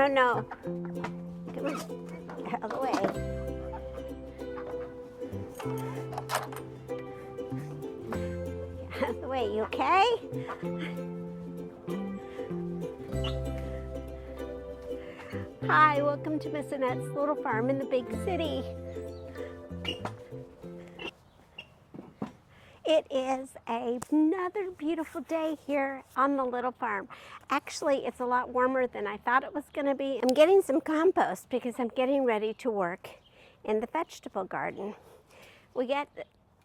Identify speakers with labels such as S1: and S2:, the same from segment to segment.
S1: no. Come on, out of the way. Out of the way, you okay? Hi, welcome to Miss Annette's Little Farm in the big city. It is another beautiful day here on the little farm. Actually, it's a lot warmer than I thought it was going to be. I'm getting some compost because I'm getting ready to work in the vegetable garden. We get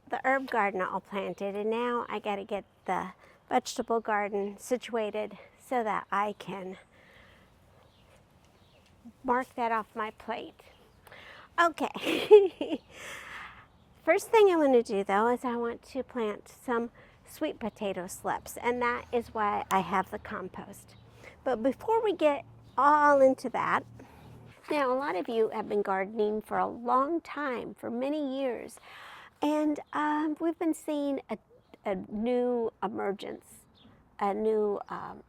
S1: the herb garden all planted, and now I got to get the vegetable garden situated so that I can mark that off my plate. Okay. First thing I want to do though is I want to plant some sweet potato slips, and that is why I have the compost. But before we get all into that, now a lot of you have been gardening for a long time, for many years, and we've been seeing a new emergence, a new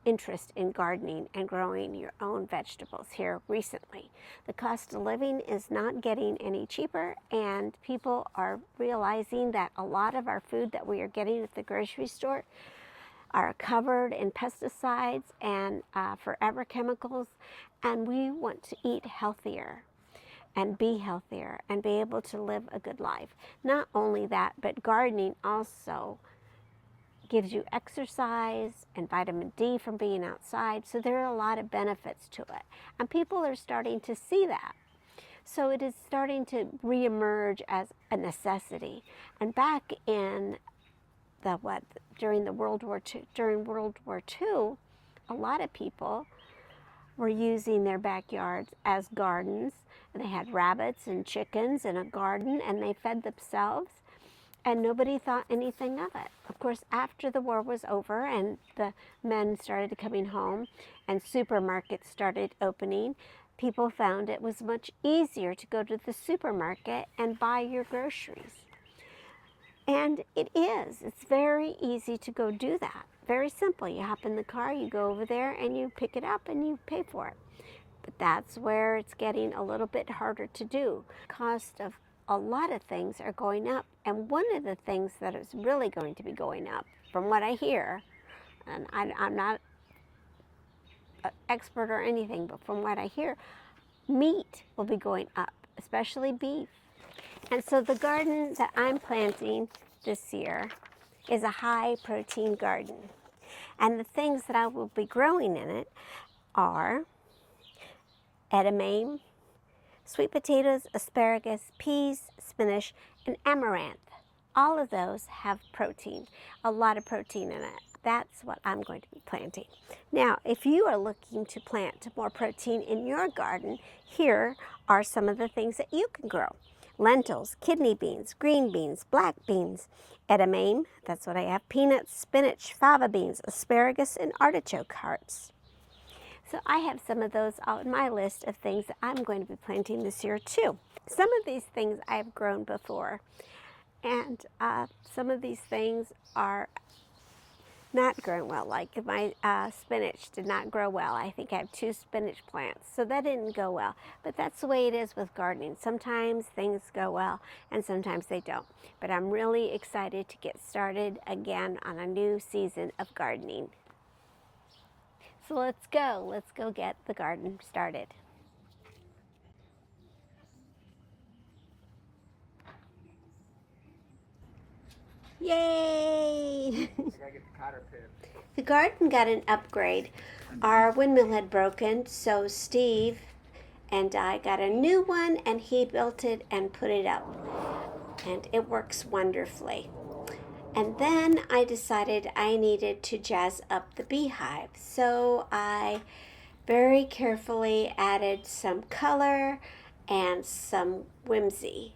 S1: interest in gardening and growing your own vegetables here recently. The cost of living is not getting any cheaper, and people are realizing that a lot of our food that we are getting at the grocery store are covered in pesticides and forever chemicals, and we want to eat healthier and be healthier and be able to live a good life. Not only that, but gardening also gives you exercise and vitamin D from being outside. So there are a lot of benefits to it. And people are starting to see that. So it is starting to reemerge as a necessity. And back in during World War II, a lot of people were using their backyards as gardens. And they had rabbits and chickens in a garden, and they fed themselves. And nobody thought anything of it. Of course, after the war was over and the men started coming home and supermarkets started opening, people found it was much easier to go to the supermarket and buy your groceries. And it is. It's very easy to go do that. Very simple. You hop in the car, you go over there, and you pick it up and you pay for it. But that's where it's getting a little bit harder to do. Cost of a lot of things are going up, and one of the things that is really going to be going up, from what I hear, and I'm not an expert or anything, but from what I hear, meat will be going up, especially beef. And so the garden that I'm planting this year is a high protein garden. And the things that I will be growing in it are edamame, sweet potatoes, asparagus, peas, spinach, and amaranth. All of those have protein, a lot of protein in it. That's what I'm going to be planting. Now, if you are looking to plant more protein in your garden, here are some of the things that you can grow. Lentils, kidney beans, green beans, black beans, edamame, that's what I have, peanuts, spinach, fava beans, asparagus, and artichoke hearts. So I have some of those on my list of things that I'm going to be planting this year too. Some of these things I have grown before, and some of these things are not grown well. Like my spinach did not grow well. I think I have 2 spinach plants, so that didn't go well. But that's the way it is with gardening. Sometimes things go well and sometimes they don't. But I'm really excited to get started again on a new season of gardening. So let's go get the garden started. Yay!
S2: I gotta get the cotter pin.
S1: The garden got an upgrade. Our windmill had broken, so Steve and I got a new one, and he built it and put it up. And it works wonderfully. And then I decided I needed to jazz up the beehive. So I very carefully added some color and some whimsy.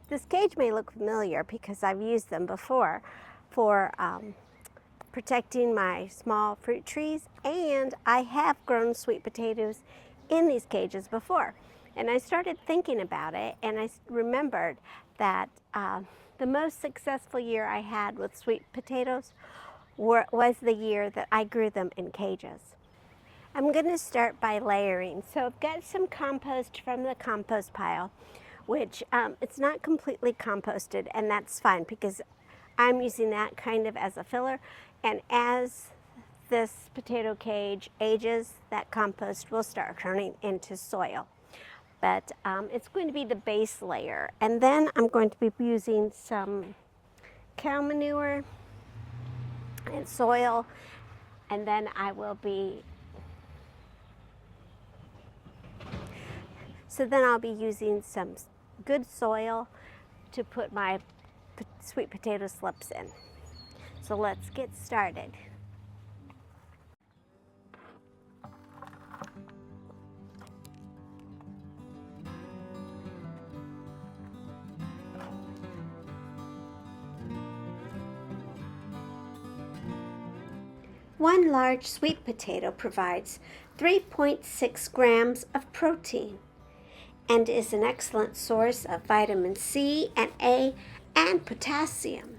S1: This cage may look familiar because I've used them before for protecting my small fruit trees, and I have grown sweet potatoes in these cages before. And I started thinking about it, and I remembered that the most successful year I had with sweet potatoes was the year that I grew them in cages. I'm going to start by layering. So I've got some compost from the compost pile, which it's not completely composted, and that's fine because I'm using that kind of as a filler. And as this potato cage ages, that compost will start turning into soil. But it's going to be the base layer. And then I'm going to be using some cow manure and soil, and then I will be I'll be using some good soil to put my sweet potato slips in. So let's get started. One large sweet potato provides 3.6 grams of protein and is an excellent source of vitamin C and A and potassium.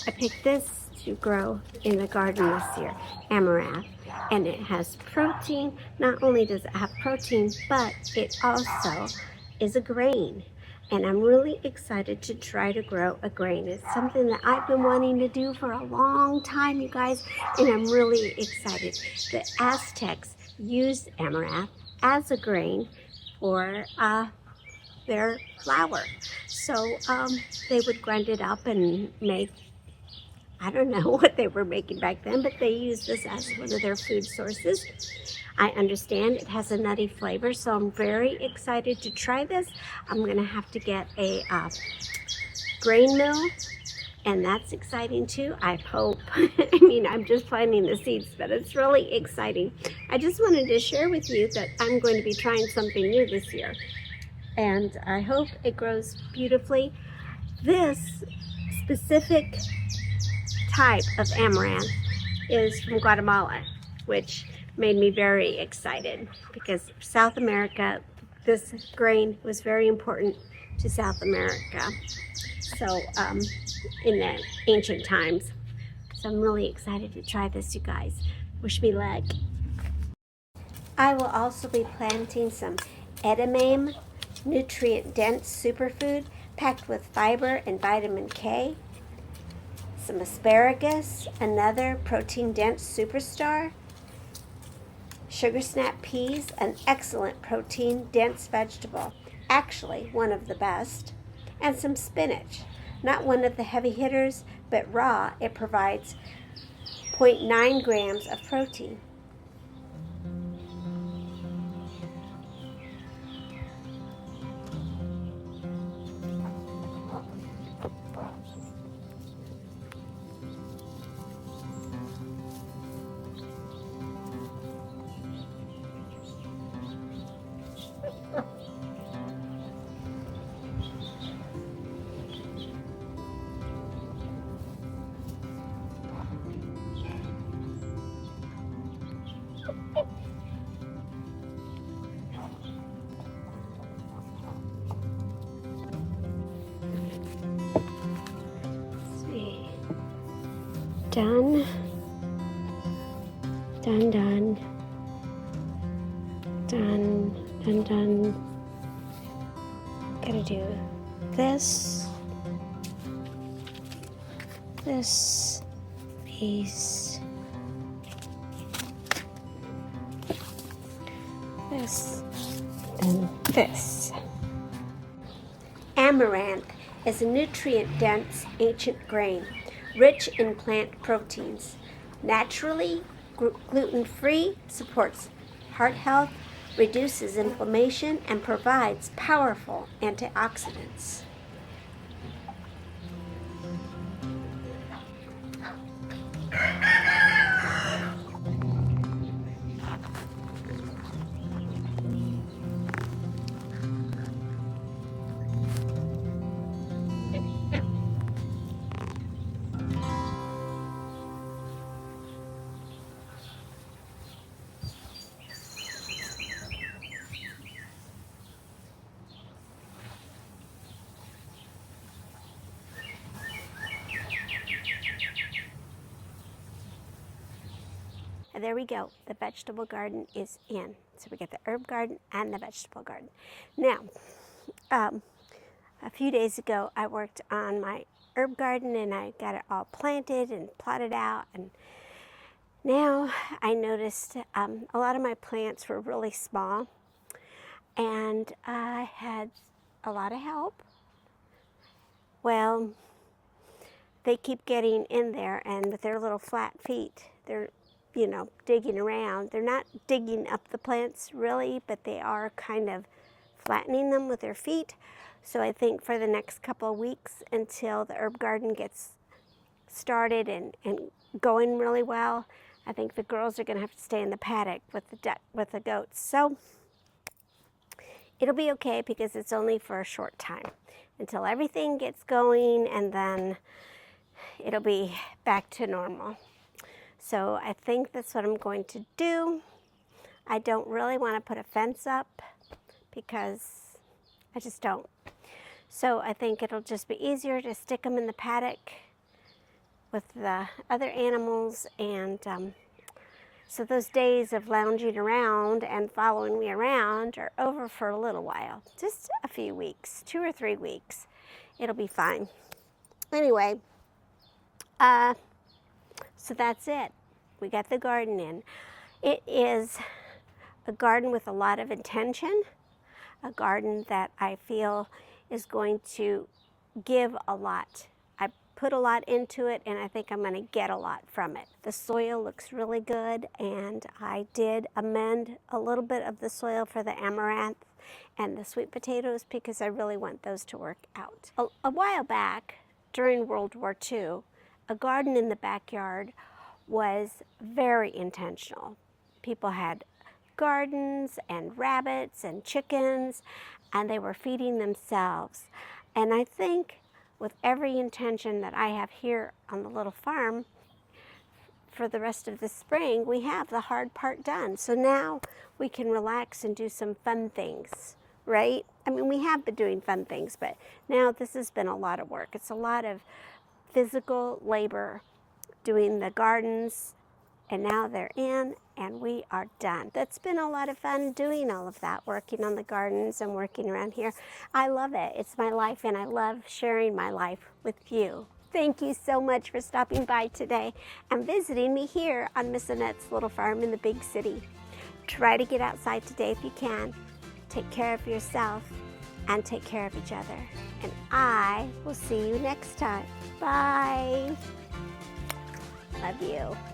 S1: I picked this to grow in the garden this year, amaranth, and it has protein. Not only does it have protein, but it also is a grain. And I'm really excited to try to grow a grain. It's something that I've been wanting to do for a long time, you guys, and I'm really excited. The Aztecs used amaranth as a grain for their flour. So they would grind it up and make, I don't know what they were making back then, but they used this as one of their food sources. I understand it has a nutty flavor, so I'm very excited to try this. I'm going to have to get a grain mill, and that's exciting too, I hope. I mean, I'm just planting the seeds, but it's really exciting. I just wanted to share with you that I'm going to be trying something new this year, and I hope it grows beautifully. This specific type of amaranth is from Guatemala, which made me very excited because South America, this grain was very important to South America. So in the ancient times. So I'm really excited to try this, you guys. Wish me luck. I will also be planting some edamame, nutrient-dense superfood. packed with fiber and vitamin K, some asparagus, another protein-dense superstar, sugar snap peas, an excellent protein-dense vegetable, actually one of the best, and some spinach. Not one of the heavy hitters, but raw, it provides 0.9 grams of protein. Done, done, done, done, done, done. Gotta do this, this piece, this, and this. Amaranth is a nutrient-dense ancient grain, rich in plant proteins, naturally gluten-free, supports heart health, reduces inflammation, and provides powerful antioxidants. And there we go. The vegetable garden is in. So we got the herb garden and the vegetable garden. Now, a few days ago, I worked on my herb garden and I got it all planted and plotted out. And now I noticed a lot of my plants were really small and I had a lot of help. Well, they keep getting in there and with their little flat feet, they're digging around. They're not digging up the plants really, but they are kind of flattening them with their feet. So I think for the next couple of weeks until the herb garden gets started and going really well, I think the girls are going to have to stay in the paddock with the goats. So it'll be okay because it's only for a short time until everything gets going, and then it'll be back to normal. So I think that's what I'm going to do. I don't really want to put a fence up because I just don't. So I think it'll just be easier to stick them in the paddock with the other animals. And so those days of lounging around and following me around are over for a little while. Just a few weeks, 2 or 3 weeks. It'll be fine. Anyway, so that's it. We got the garden in. It is a garden with a lot of intention, a garden that I feel is going to give a lot. I put a lot into it and I think I'm going to get a lot from it. The soil looks really good, and I did amend a little bit of the soil for the amaranth and the sweet potatoes because I really want those to work out. A while back, during World War II, a garden in the backyard was very intentional. People had gardens and rabbits and chickens, and they were feeding themselves. And I think with every intention that I have here on the little farm, for the rest of the spring, we have the hard part done. So now we can relax and do some fun things, right? I mean, we have been doing fun things, but now this has been a lot of work. It's a lot of physical labor doing the gardens, and now they're in and we are done. That's been a lot of fun doing all of that, working on the gardens and working around here. I love it. It's my life, and I love sharing my life with you. Thank you so much for stopping by today and visiting me here on Miss Annette's little farm in the big city. Try to get outside today if you can. Take care of yourself and take care of each other. And I will see you next time. Bye. Love you.